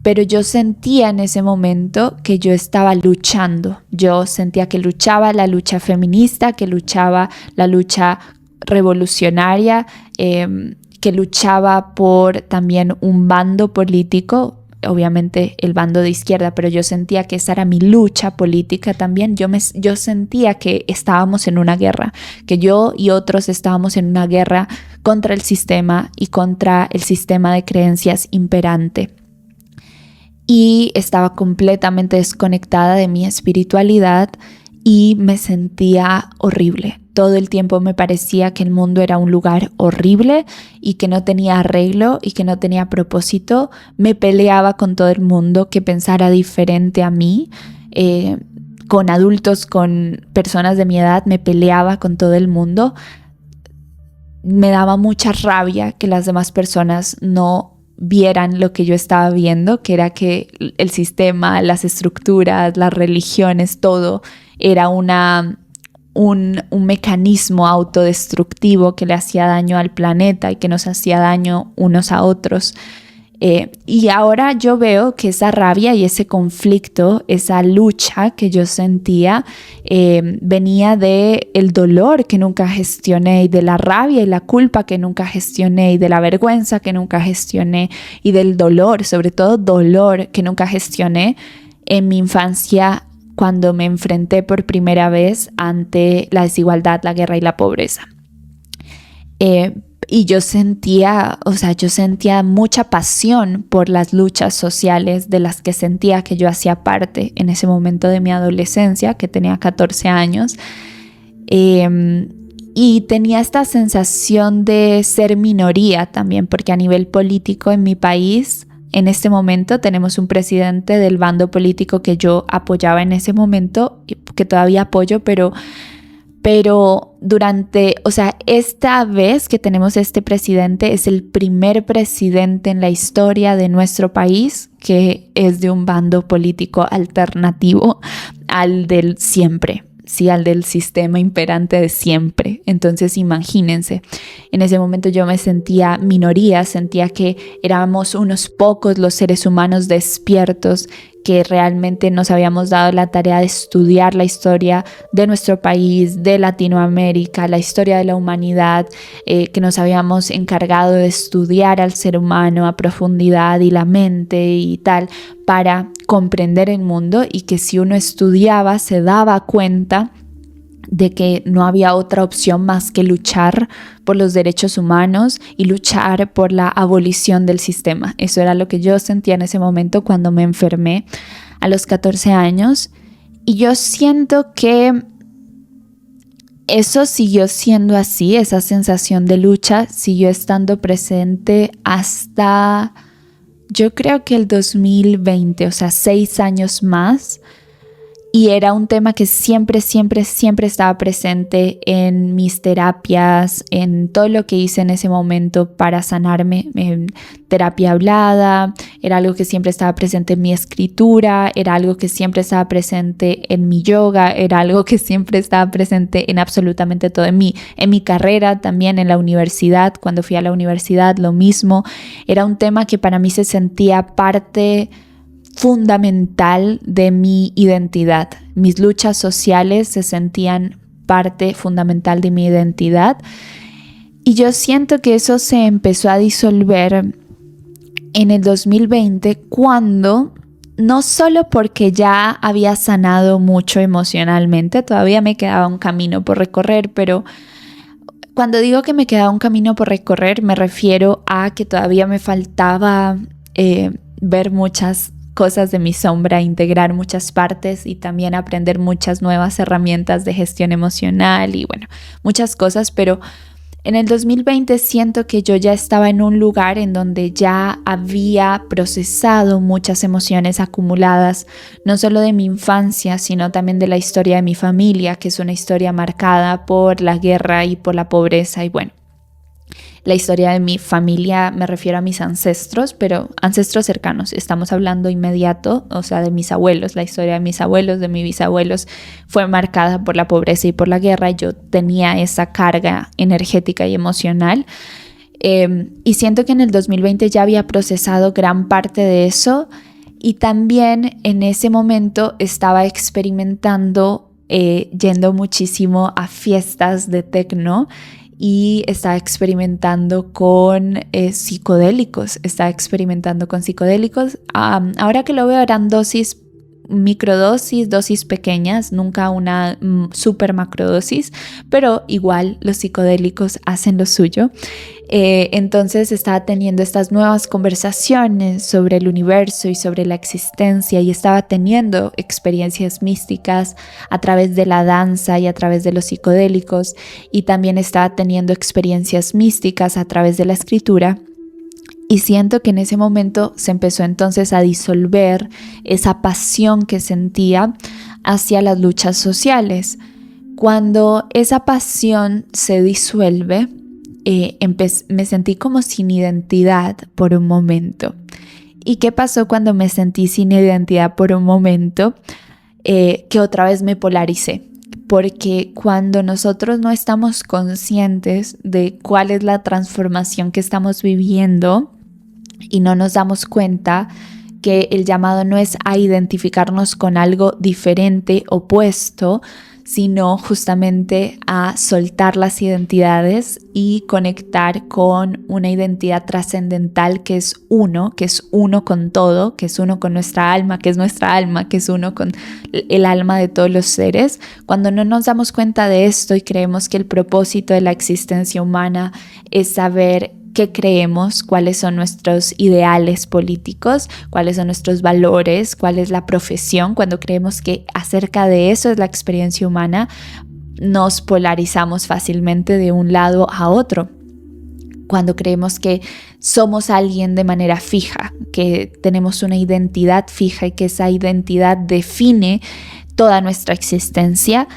Pero yo sentía en ese momento que yo estaba luchando. Yo sentía que luchaba la lucha feminista, que luchaba la lucha revolucionaria, que luchaba por también un bando político, obviamente el bando de izquierda, pero yo sentía que esa era mi lucha política también. Yo sentía que estábamos en una guerra, que yo y otros estábamos en una guerra contra el sistema y contra el sistema de creencias imperante. Y estaba completamente desconectada de mi espiritualidad y me sentía horrible. Todo el tiempo me parecía que el mundo era un lugar horrible y que no tenía arreglo y que no tenía propósito. Me peleaba con todo el mundo que pensara diferente a mí. Con adultos, con personas de mi edad, me peleaba con todo el mundo. Me daba mucha rabia que las demás personas no vieran lo que yo estaba viendo, que era que el sistema, las estructuras, las religiones, todo era un mecanismo autodestructivo que le hacía daño al planeta y que nos hacía daño unos a otros. Y ahora yo veo que esa rabia y ese conflicto, esa lucha que yo sentía, venía del dolor que nunca gestioné, y de la rabia y la culpa que nunca gestioné, y de la vergüenza que nunca gestioné, y del dolor, sobre todo dolor que nunca gestioné en mi infancia, cuando me enfrenté por primera vez ante la desigualdad, la guerra y la pobreza. Y yo sentía mucha pasión por las luchas sociales de las que sentía que yo hacía parte en ese momento de mi adolescencia, que tenía 14 años. Y tenía esta sensación de ser minoría también, porque a nivel político en mi país, en este momento tenemos un presidente del bando político que yo apoyaba en ese momento, que todavía apoyo, pero esta vez que tenemos este presidente, es el primer presidente en la historia de nuestro país que es de un bando político alternativo al del siempre. Sí, al del sistema imperante de siempre. Entonces imagínense, en ese momento yo me sentía minoría, sentía que éramos unos pocos los seres humanos despiertos que realmente nos habíamos dado la tarea de estudiar la historia de nuestro país, de Latinoamérica, la historia de la humanidad, que nos habíamos encargado de estudiar al ser humano a profundidad y la mente y tal, para comprender el mundo, y que si uno estudiaba se daba cuenta de que no había otra opción más que luchar por los derechos humanos y luchar por la abolición del sistema. Eso era lo que yo sentía en ese momento cuando me enfermé a los 14 años. Y yo siento que eso siguió siendo así, esa sensación de lucha siguió estando presente hasta, yo creo que el 2020, o sea, 6 años más. Y era un tema que siempre estaba presente en mis terapias, en todo lo que hice en ese momento para sanarme. En terapia hablada, era algo que siempre estaba presente en mi escritura, era algo que siempre estaba presente en mi yoga, era algo que siempre estaba presente en absolutamente todo, en mi carrera también, en la universidad. Cuando fui a la universidad, lo mismo. Era un tema que para mí se sentía parte fundamental de mi identidad. Mis luchas sociales se sentían parte fundamental de mi identidad, y yo siento que eso se empezó a disolver en el 2020, cuando, no solo porque ya había sanado mucho emocionalmente, todavía me quedaba un camino por recorrer, pero cuando digo que me quedaba un camino por recorrer, me refiero a que todavía me faltaba ver muchas cosas de mi sombra, integrar muchas partes y también aprender muchas nuevas herramientas de gestión emocional y bueno, muchas cosas. Pero en el 2020 siento que yo ya estaba en un lugar en donde ya había procesado muchas emociones acumuladas, no solo de mi infancia, sino también de la historia de mi familia, que es una historia marcada por la guerra y por la pobreza. Y bueno, la historia de mi familia, me refiero a mis ancestros, pero ancestros cercanos, estamos hablando inmediato, o sea, de mis abuelos. La historia de mis abuelos, de mis bisabuelos, fue marcada por la pobreza y por la guerra, y yo tenía esa carga energética y emocional. Y siento que en el 2020 ya había procesado gran parte de eso, y también en ese momento estaba experimentando, yendo muchísimo a fiestas de techno, y estaba experimentando con psicodélicos. Ahora que lo veo, eran dosis, microdosis, dosis pequeñas, nunca una super macrodosis, pero igual los psicodélicos hacen lo suyo. Entonces estaba teniendo estas nuevas conversaciones sobre el universo y sobre la existencia, y estaba teniendo experiencias místicas a través de la danza y a través de los psicodélicos, y también estaba teniendo experiencias místicas a través de la escritura. Y siento que en ese momento se empezó entonces a disolver esa pasión que sentía hacia las luchas sociales. Cuando esa pasión se disuelve, me sentí como sin identidad por un momento. ¿Y qué pasó cuando me sentí sin identidad por un momento? Que otra vez me polaricé. Porque cuando nosotros no estamos conscientes de cuál es la transformación que estamos viviendo y no nos damos cuenta que el llamado no es a identificarnos con algo diferente, opuesto, sino justamente a soltar las identidades y conectar con una identidad trascendental que es uno con todo, que es uno con nuestra alma, que es nuestra alma, que es uno con el alma de todos los seres. Cuando no nos damos cuenta de esto y creemos que el propósito de la existencia humana es saber qué creemos, cuáles son nuestros ideales políticos, cuáles son nuestros valores, cuál es la profesión, cuando creemos que acerca de eso es la experiencia humana, nos polarizamos fácilmente de un lado a otro. Cuando creemos que somos alguien de manera fija, que tenemos una identidad fija y que esa identidad define toda nuestra existencia,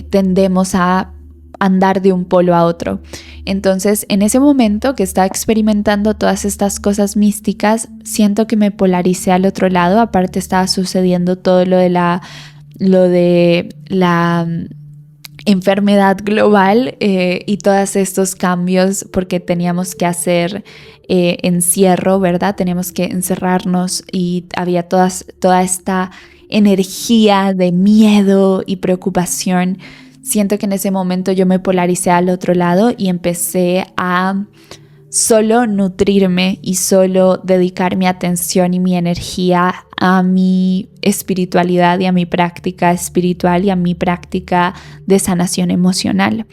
tendemos a andar de un polo a otro. Entonces, en ese momento que estaba experimentando todas estas cosas místicas, siento que me polaricé al otro lado. Aparte estaba sucediendo todo lo de la enfermedad global y todos estos cambios, porque teníamos que hacer encierro, ¿verdad? Teníamos que encerrarnos y había toda esta energía de miedo y preocupación. Siento que en ese momento yo me polaricé al otro lado y empecé a solo nutrirme y solo dedicar mi atención y mi energía a mi espiritualidad y a mi práctica espiritual y a mi práctica de sanación emocional.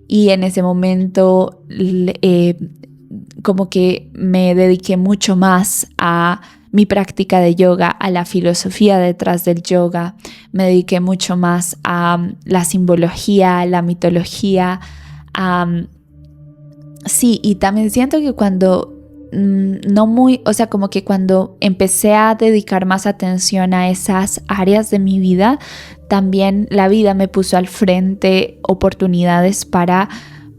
Y en ese momento como que me dediqué mucho más a mi práctica de yoga, a la filosofía detrás del yoga. Me dediqué mucho más a la simbología, a la mitología. Sí, y también siento que cuando no muy, o sea, como que cuando empecé a dedicar más atención a esas áreas de mi vida, también la vida me puso al frente oportunidades para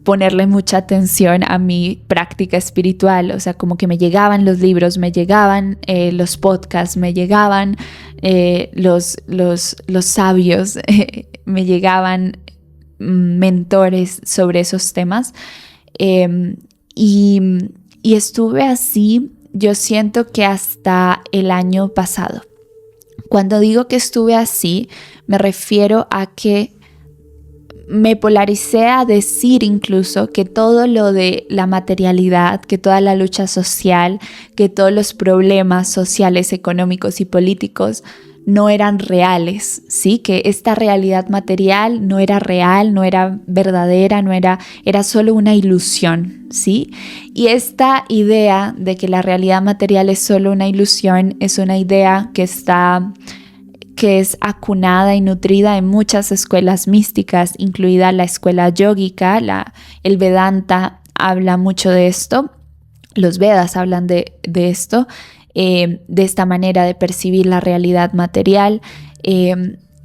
ponerle mucha atención a mi práctica espiritual. O sea, como que me llegaban los libros, me llegaban los podcasts, me llegaban los sabios, me llegaban mentores sobre esos temas. Y estuve así, yo siento que hasta el año pasado. Cuando digo que estuve así, me refiero a que me polaricé a decir incluso que todo lo de la materialidad, que toda la lucha social, que todos los problemas sociales, económicos y políticos no eran reales, ¿sí? Que esta realidad material no era real, no era verdadera, era solo una ilusión, ¿sí? Y esta idea de que la realidad material es solo una ilusión es una idea que es acunada y nutrida en muchas escuelas místicas, incluida la escuela yógica, el Vedanta habla mucho de esto, los Vedas hablan de esto, de esta manera de percibir la realidad material.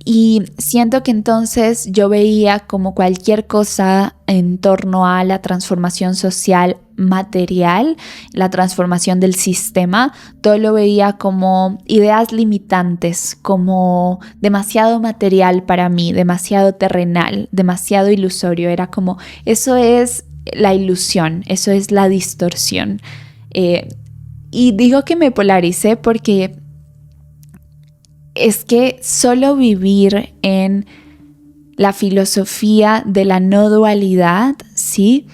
Y siento que entonces yo veía como cualquier cosa en torno a la transformación social material, la transformación del sistema, todo lo veía como ideas limitantes, como demasiado material para mí, demasiado terrenal, demasiado ilusorio. Era como, eso es la ilusión, eso es la distorsión. Y digo que me polaricé porque es que solo vivir en la filosofía de la no dualidad, ¿sí?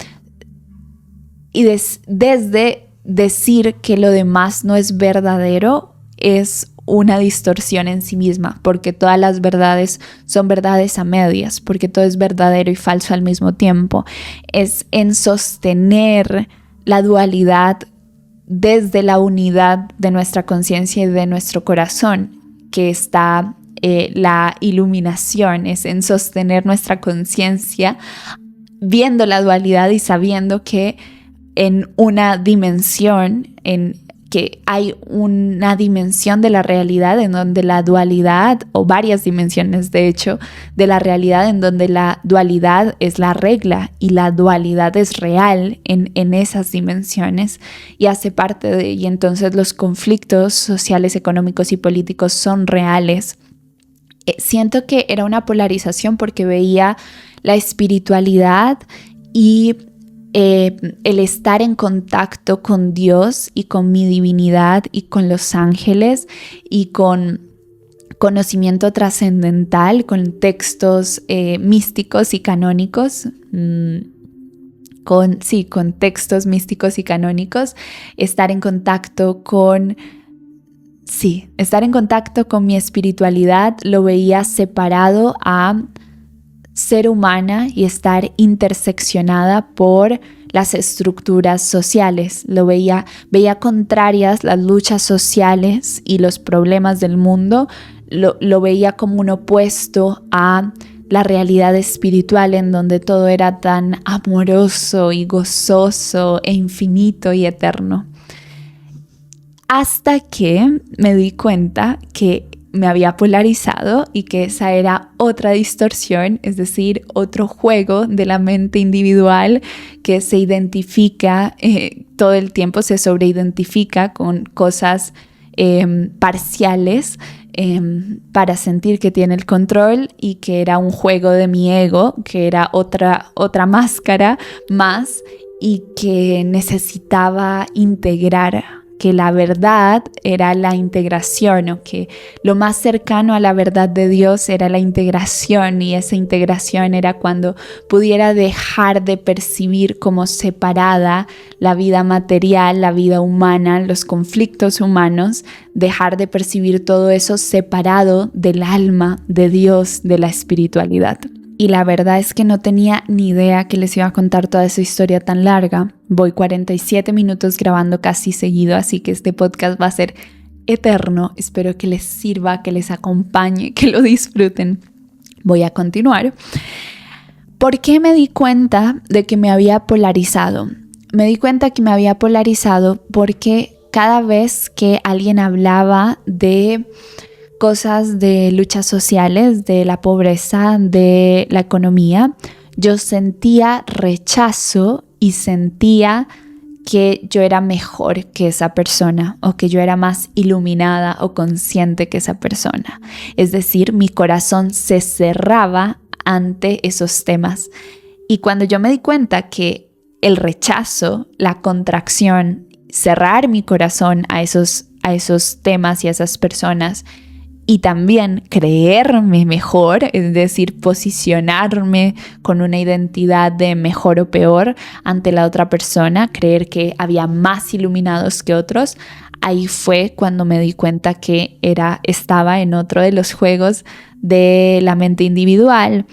Y desde decir que lo demás no es verdadero es una distorsión en sí misma, porque todas las verdades son verdades a medias, porque todo es verdadero y falso al mismo tiempo. Es en sostener la dualidad desde la unidad de nuestra conciencia y de nuestro corazón que está la iluminación, es en sostener nuestra conciencia viendo la dualidad y sabiendo que en una dimensión, que hay una dimensión de la realidad en donde la dualidad, o varias dimensiones de hecho, de la realidad en donde la dualidad es la regla y la dualidad es real en esas dimensiones y hace parte de, y entonces los conflictos sociales, económicos y políticos son reales. Siento que era una polarización porque veía la espiritualidad y el estar en contacto con Dios y con mi divinidad y con los ángeles y con conocimiento trascendental, con textos místicos y canónicos, con textos místicos y canónicos, estar en contacto con mi espiritualidad lo veía separado a ser humana y estar interseccionada por las estructuras sociales. Veía contrarias las luchas sociales y los problemas del mundo, lo veía como un opuesto a la realidad espiritual en donde todo era tan amoroso y gozoso e infinito y eterno. Hasta que me di cuenta que me había polarizado y que esa era otra distorsión, es decir, otro juego de la mente individual que se identifica todo el tiempo, se sobreidentifica con cosas parciales para sentir que tiene el control y que era un juego de mi ego, que era otra máscara más y que necesitaba integrar, que la verdad era la integración, o que lo más cercano a la verdad de Dios era la integración, y esa integración era cuando pudiera dejar de percibir como separada la vida material, la vida humana, los conflictos humanos, dejar de percibir todo eso separado del alma, de Dios, de la espiritualidad. Y la verdad es que no tenía ni idea que les iba a contar toda esa historia tan larga. Voy 47 minutos grabando casi seguido, así que este podcast va a ser eterno. Espero que les sirva, que les acompañe, que lo disfruten. Voy a continuar. ¿Por qué me di cuenta de que me había polarizado? me di cuenta que me había polarizado porque cada vez que alguien hablaba de cosas de luchas sociales, de la pobreza, de la economía, yo sentía rechazo y sentía que yo era mejor que esa persona o que yo era más iluminada o consciente que esa persona. Es decir, mi corazón se cerraba ante esos temas. Y cuando yo me di cuenta que el rechazo, la contracción, cerrar mi corazón a esos temas y a esas personas y también creerme mejor, es decir, posicionarme con una identidad de mejor o peor ante la otra persona, creer que había más iluminados que otros, ahí fue cuando me di cuenta que estaba en otro de los juegos de la mente individual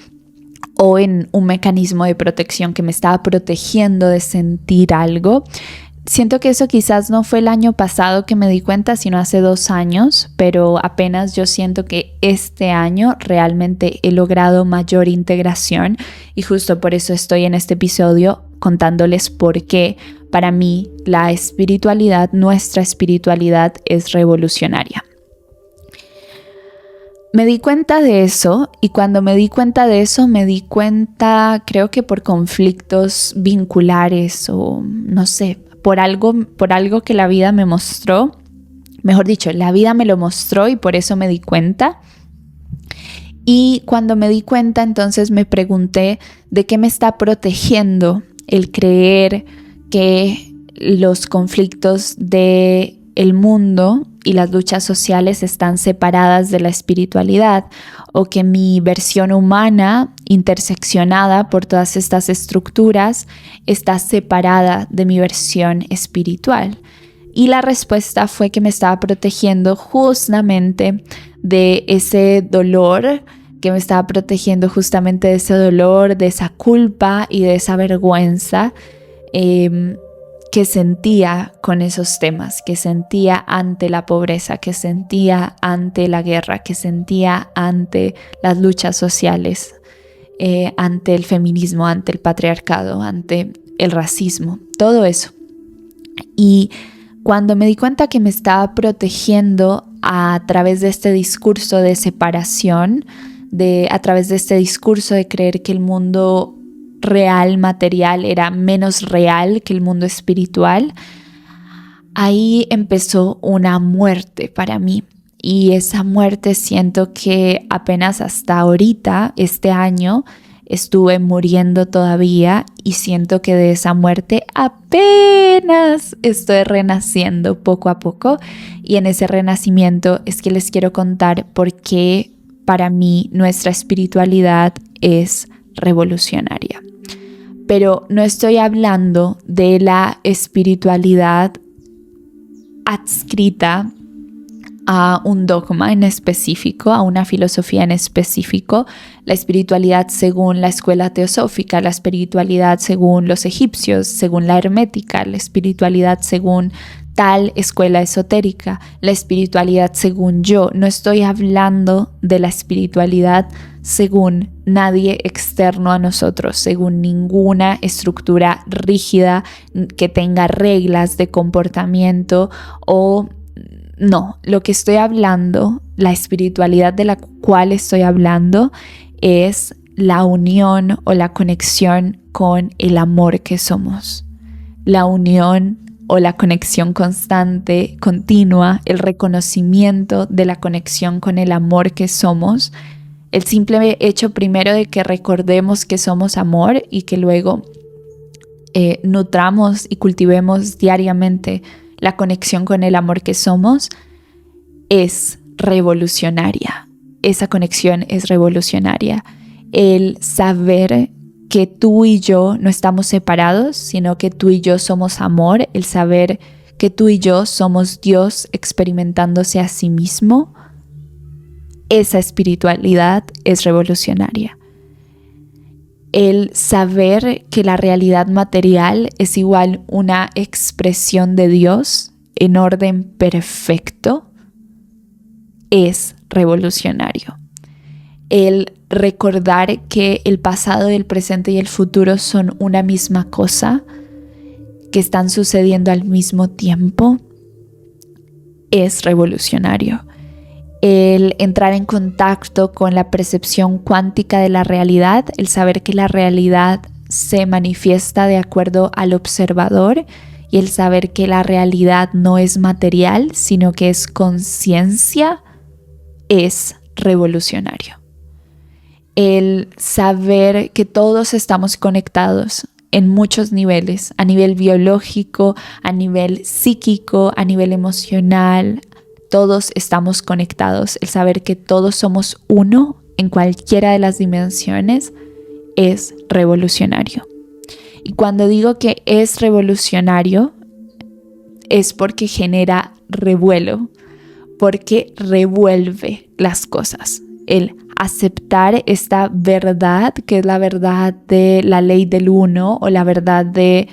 o en un mecanismo de protección que me estaba protegiendo de sentir algo. Siento que eso quizás no fue el año pasado que me di cuenta, sino hace 2 años, pero apenas yo siento que este año realmente he logrado mayor integración y justo por eso estoy en este episodio contándoles por qué para mí la espiritualidad, nuestra espiritualidad es revolucionaria. Me di cuenta de eso y cuando me di cuenta de eso me di cuenta, creo que por conflictos vinculares o no sé, por algo que la vida me mostró, mejor dicho, la vida me lo mostró y por eso me di cuenta. Y cuando me di cuenta, entonces me pregunté de qué me está protegiendo el creer que los conflictos del mundo y las luchas sociales están separadas de la espiritualidad o que mi versión humana, interseccionada por todas estas estructuras, está separada de mi versión espiritual. Y la respuesta fue que me estaba protegiendo justamente de ese dolor, que me estaba protegiendo justamente de ese dolor, de esa culpa y de esa vergüenza que sentía con esos temas, que sentía ante la pobreza, que sentía ante la guerra, que sentía ante las luchas sociales, ante el feminismo, ante el patriarcado, ante el racismo, todo eso. Y cuando me di cuenta que me estaba protegiendo a través de este discurso de separación, a través de este discurso de creer que el mundo real, material, era menos real que el mundo espiritual, ahí empezó una muerte para mí. Y esa muerte siento que apenas hasta ahorita, este año, estuve muriendo todavía y siento que de esa muerte apenas estoy renaciendo poco a poco. Y en ese renacimiento es que les quiero contar por qué para mí nuestra espiritualidad es revolucionaria. Pero no estoy hablando de la espiritualidad adscrita a un dogma en específico, a una filosofía en específico, la espiritualidad según la escuela teosófica, la espiritualidad según los egipcios, según la hermética, la espiritualidad según tal escuela esotérica, la espiritualidad según yo. No estoy hablando de la espiritualidad según nadie externo a nosotros, según ninguna estructura rígida que tenga reglas de comportamiento o no. Lo que estoy hablando, la espiritualidad de la cual estoy hablando es la unión o la conexión con el amor que somos, la unión o la conexión constante, continua, el reconocimiento de la conexión con el amor que somos, el simple hecho primero de que recordemos que somos amor y que luego nutramos y cultivemos diariamente la conexión con el amor que somos, es revolucionaria. Esa conexión es revolucionaria. El saber que tú y yo no estamos separados, sino que tú y yo somos amor, el saber que tú y yo somos Dios experimentándose a sí mismo, esa espiritualidad es revolucionaria. El saber que la realidad material es igual una expresión de Dios en orden perfecto es revolucionario. El recordar que el pasado, el presente y el futuro son una misma cosa, que están sucediendo al mismo tiempo es revolucionario. El entrar en contacto con la percepción cuántica de la realidad, el saber que la realidad se manifiesta de acuerdo al observador y el saber que la realidad no es material, sino que es conciencia, es revolucionario. El saber que todos estamos conectados en muchos niveles, a nivel biológico, a nivel psíquico, a nivel emocional, todos estamos conectados. El saber que todos somos uno en cualquiera de las dimensiones es revolucionario. Y cuando digo que es revolucionario, es porque genera revuelo, porque revuelve las cosas. El aceptar esta verdad, que es la verdad de la ley del uno, o la verdad de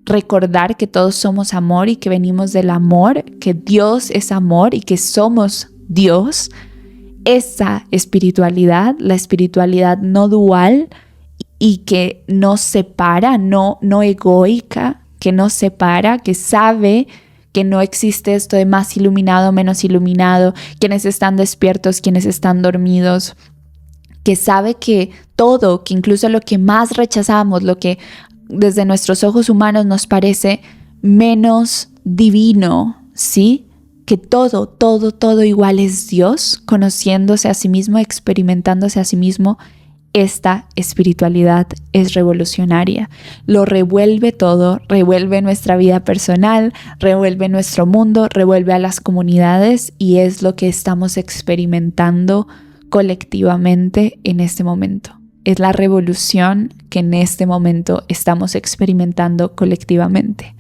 recordar que todos somos amor y que venimos del amor, que Dios es amor y que somos Dios. Esa espiritualidad, la espiritualidad no dual y que no separa, no egoica, que no separa, que sabe que no existe esto de más iluminado, menos iluminado, quienes están despiertos, quienes están dormidos, que sabe que todo, que incluso lo que más rechazamos, lo que desde nuestros ojos humanos nos parece menos divino, ¿sí? Que todo igual es Dios, conociéndose a sí mismo, experimentándose a sí mismo. Esta espiritualidad es revolucionaria. Lo revuelve todo, revuelve nuestra vida personal, revuelve nuestro mundo, revuelve a las comunidades y es lo que estamos experimentando colectivamente en este momento. Es la revolución que en este momento estamos experimentando colectivamente.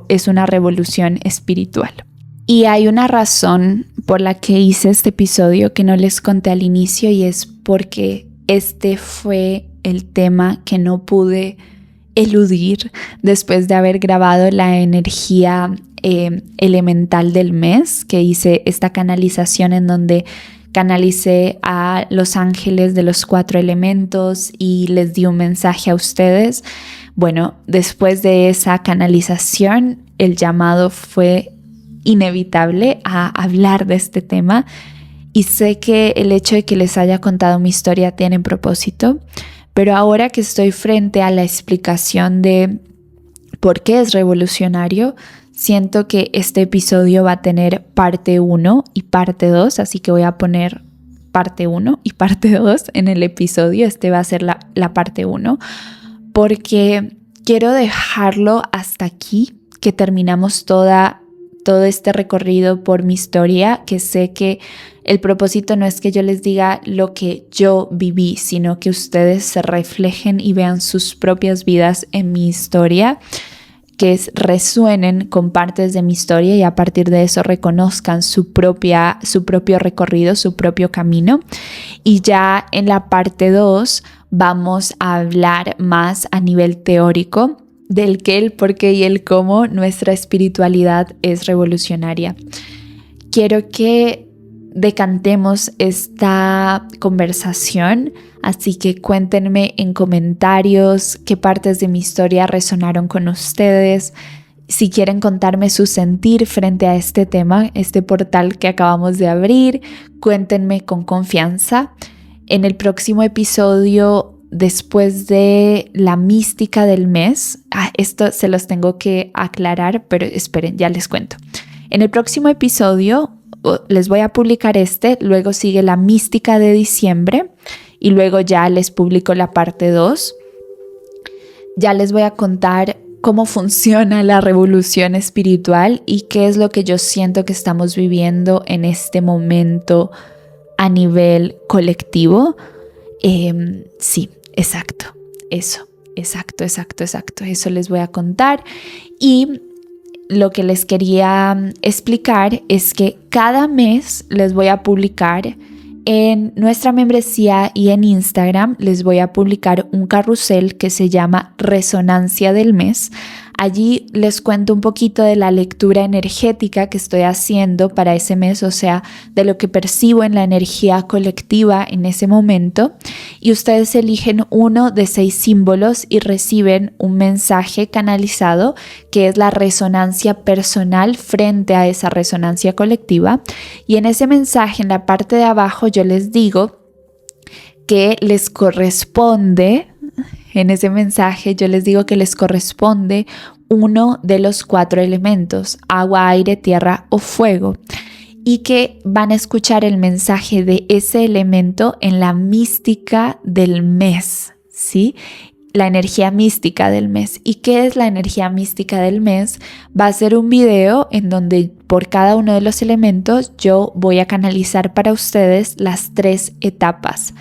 Es una revolución espiritual. Y hay una razón por la que hice este episodio que no les conté al inicio y es porque este fue el tema que no pude eludir después de haber grabado la energía elemental del mes, que hice esta canalización en donde canalicé a los ángeles de los 4 elementos y les di un mensaje a ustedes. Bueno, después de esa canalización, el llamado fue inevitable a hablar de este tema. Y sé que el hecho de que les haya contado mi historia tiene propósito, pero ahora que estoy frente a la explicación de por qué es revolucionario, siento que este episodio va a tener parte 1 y parte 2, así que voy a poner parte 1 y parte 2 en el episodio. Este va a ser la parte 1, porque quiero dejarlo hasta aquí, que terminamos todo este recorrido por mi historia, que sé que el propósito no es que yo les diga lo que yo viví, sino que ustedes se reflejen y vean sus propias vidas en mi historia, que resuenen con partes de mi historia y a partir de eso reconozcan su propio recorrido, su propio camino. Y ya en la parte 2 vamos a hablar más a nivel teórico del qué, el por qué y el cómo nuestra espiritualidad es revolucionaria. Quiero que decantemos esta conversación, así que cuéntenme en comentarios qué partes de mi historia resonaron con ustedes. Si quieren contarme su sentir frente a este tema, este portal que acabamos de abrir, cuéntenme con confianza. En el próximo episodio, después de la mística del mes, esto se los tengo que aclarar, pero esperen, ya les cuento. En el próximo episodio les voy a publicar luego sigue la mística de diciembre y luego ya les publico la parte 2. Ya les voy a contar cómo funciona la revolución espiritual y qué es lo que yo siento que estamos viviendo en este momento a nivel colectivo. Sí, exacto, eso, exacto, eso les voy a contar. Y lo que les quería explicar es que cada mes les voy a publicar en nuestra membresía y en Instagram, les voy a publicar un carrusel que se llama Resonancia del Mes. Allí les cuento un poquito de la lectura energética que estoy haciendo para ese mes, o sea, de lo que percibo en la energía colectiva en ese momento. Y ustedes eligen uno de 6 símbolos y reciben un mensaje canalizado que es la resonancia personal frente a esa resonancia colectiva. Y en ese mensaje, en la parte de abajo, yo les digo que les corresponde, en ese mensaje yo les digo que les corresponde uno de los 4 elementos, agua, aire, tierra o fuego, y que van a escuchar el mensaje de ese elemento en la mística del mes, ¿sí? La energía mística del mes. ¿Y qué es la energía mística del mes? Va a ser un video en donde por cada uno de los elementos yo voy a canalizar para ustedes las 3 etapas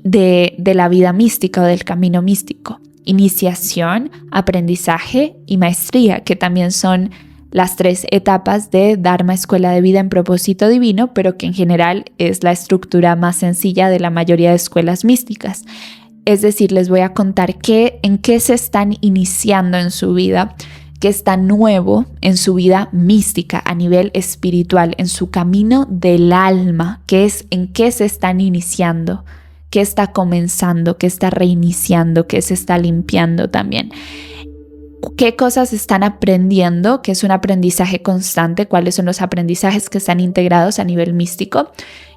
de la vida mística o del camino místico: iniciación, aprendizaje y maestría, que también son las 3 etapas de Dharma, Escuela de Vida en Propósito Divino, pero que en general es la estructura más sencilla de la mayoría de escuelas místicas. Es decir, les voy a contar en qué se están iniciando en su vida, qué está nuevo en su vida mística a nivel espiritual, en su camino del alma, en qué se están iniciando, qué está comenzando, qué está reiniciando, qué se está limpiando también. ¿Qué cosas están aprendiendo? ¿Qué es un aprendizaje constante? ¿Cuáles son los aprendizajes que están integrados a nivel místico?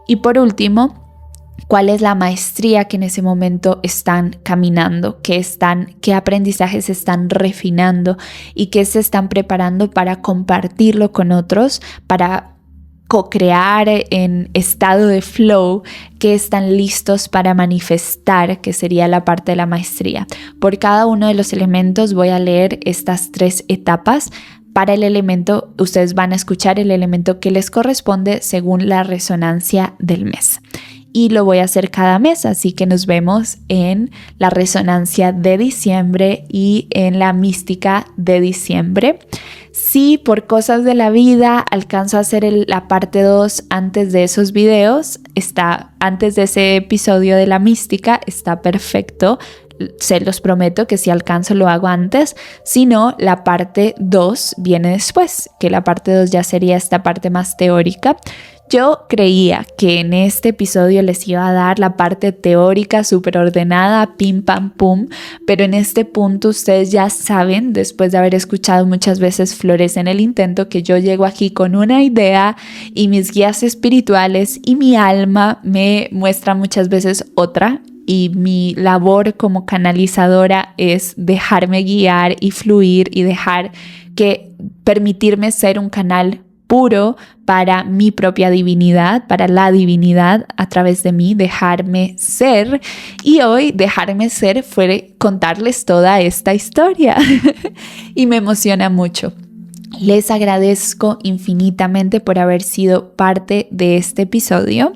Y por último, ¿cuál es la maestría que en ese momento están caminando? ¿Qué aprendizajes están refinando y qué se están preparando para compartirlo con otros, para co-crear en estado de flow, que están listos para manifestar, que sería la parte de la maestría? Por cada uno de los elementos voy a leer estas 3 etapas. Para el elemento, ustedes van a escuchar el elemento que les corresponde según la resonancia del mes. Y lo voy a hacer cada mes, así que nos vemos en la resonancia de diciembre y en la mística de diciembre. Si por cosas de la vida alcanzo a hacer la parte 2 antes de esos videos, antes de ese episodio de la mística, está perfecto. Se los prometo que si alcanzo lo hago antes. Si no, la parte 2 viene después, que la parte 2 ya sería esta parte más teórica. Yo creía que en este episodio les iba a dar la parte teórica súper ordenada, pim pam pum, pero en este punto ustedes ya saben, después de haber escuchado muchas veces Florece en el Intento, que yo llego aquí con una idea y mis guías espirituales y mi alma me muestran muchas veces otra. Y mi labor como canalizadora es dejarme guiar y fluir y permitirme ser un canal puro para mi propia divinidad, para la divinidad a través de mí, dejarme ser. Y hoy dejarme ser fue contarles toda esta historia y me emociona mucho. Les agradezco infinitamente por haber sido parte de este episodio.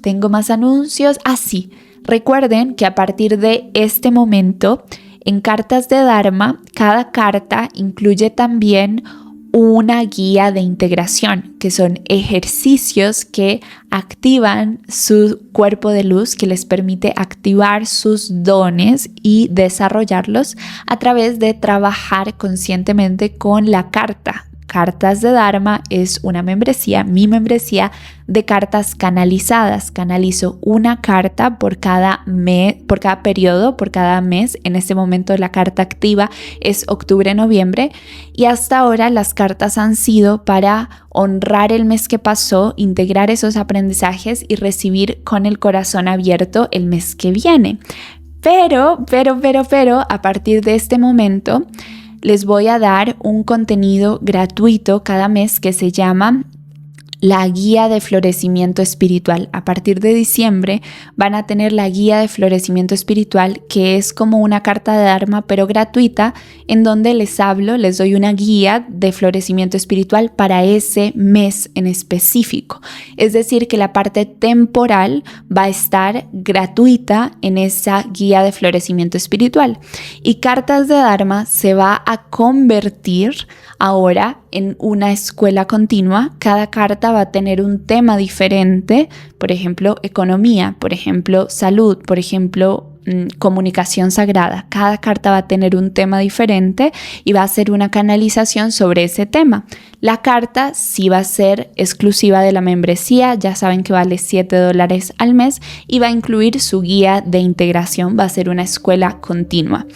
Tengo más anuncios. Sí. Recuerden que a partir de este momento, en Cartas de Dharma, cada carta incluye también una guía de integración, que son ejercicios que activan su cuerpo de luz, que les permite activar sus dones y desarrollarlos a través de trabajar conscientemente con la carta. Cartas de Dharma es una membresía, mi membresía de cartas canalizadas. Canalizo una carta por cada periodo, por cada mes. En este momento la carta activa es octubre-noviembre y hasta ahora las cartas han sido para honrar el mes que pasó, integrar esos aprendizajes y recibir con el corazón abierto el mes que viene. Pero, a partir de este momento les voy a dar un contenido gratuito cada mes que se llama la guía de florecimiento espiritual. A partir de diciembre van a tener la guía de florecimiento espiritual, que es como una carta de Dharma pero gratuita, en donde les doy una guía de florecimiento espiritual para ese mes en específico. Es decir, que la parte temporal va a estar gratuita en esa guía de florecimiento espiritual. Y Cartas de Dharma se va a convertir ahora en una escuela continua. Cada carta va a tener un tema diferente, por ejemplo, economía, por ejemplo, salud, por ejemplo, comunicación sagrada. Cada carta va a tener un tema diferente y va a ser una canalización sobre ese tema. La carta sí va a ser exclusiva de la membresía, ya saben que vale $7 al mes y va a incluir su guía de integración, va a ser una escuela continua.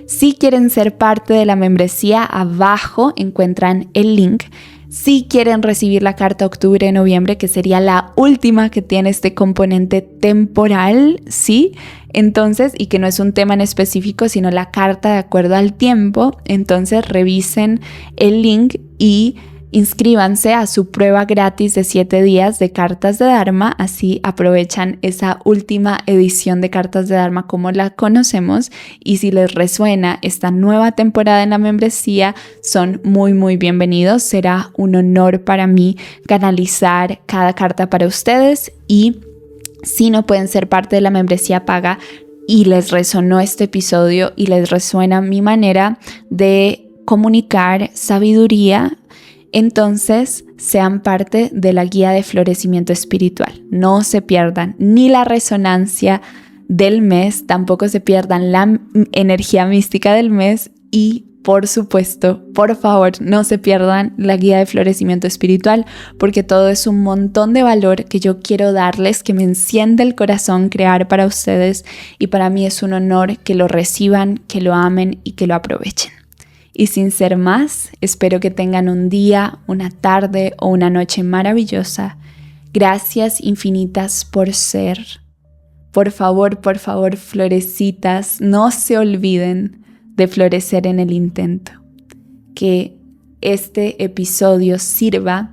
Si quieren ser parte de la membresía, abajo encuentran el link. Si quieren recibir la carta octubre-noviembre, que sería la última que tiene este componente temporal, ¿sí? Entonces, y que no es un tema en específico, sino la carta de acuerdo al tiempo, entonces revisen el link y inscríbanse a su prueba gratis de 7 días de Cartas de Dharma, así aprovechan esa última edición de Cartas de Dharma como la conocemos, y si les resuena esta nueva temporada en la membresía, son muy bienvenidos. Será un honor para mí canalizar cada carta para ustedes, y si no pueden ser parte de la membresía paga y les resonó este episodio y les resuena mi manera de comunicar sabiduría, entonces sean parte de la guía de florecimiento espiritual. No se pierdan ni la resonancia del mes, tampoco se pierdan la energía mística del mes y, por supuesto, por favor, no se pierdan la guía de florecimiento espiritual, porque todo es un montón de valor que yo quiero darles, que me enciende el corazón crear para ustedes, y para mí es un honor que lo reciban, que lo amen y que lo aprovechen. Y sin ser más, espero que tengan un día, una tarde o una noche maravillosa. Gracias infinitas por ser. Por favor, florecitas, no se olviden de florecer en el intento. Que este episodio sirva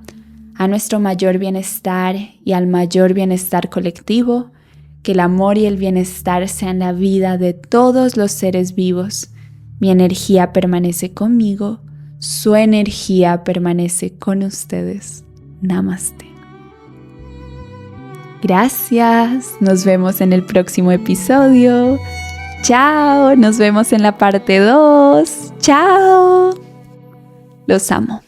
a nuestro mayor bienestar y al mayor bienestar colectivo. Que el amor y el bienestar sean la vida de todos los seres vivos. Mi energía permanece conmigo, su energía permanece con ustedes. Namaste. Gracias, nos vemos en el próximo episodio. Chao, nos vemos en la parte 2. Chao. Los amo.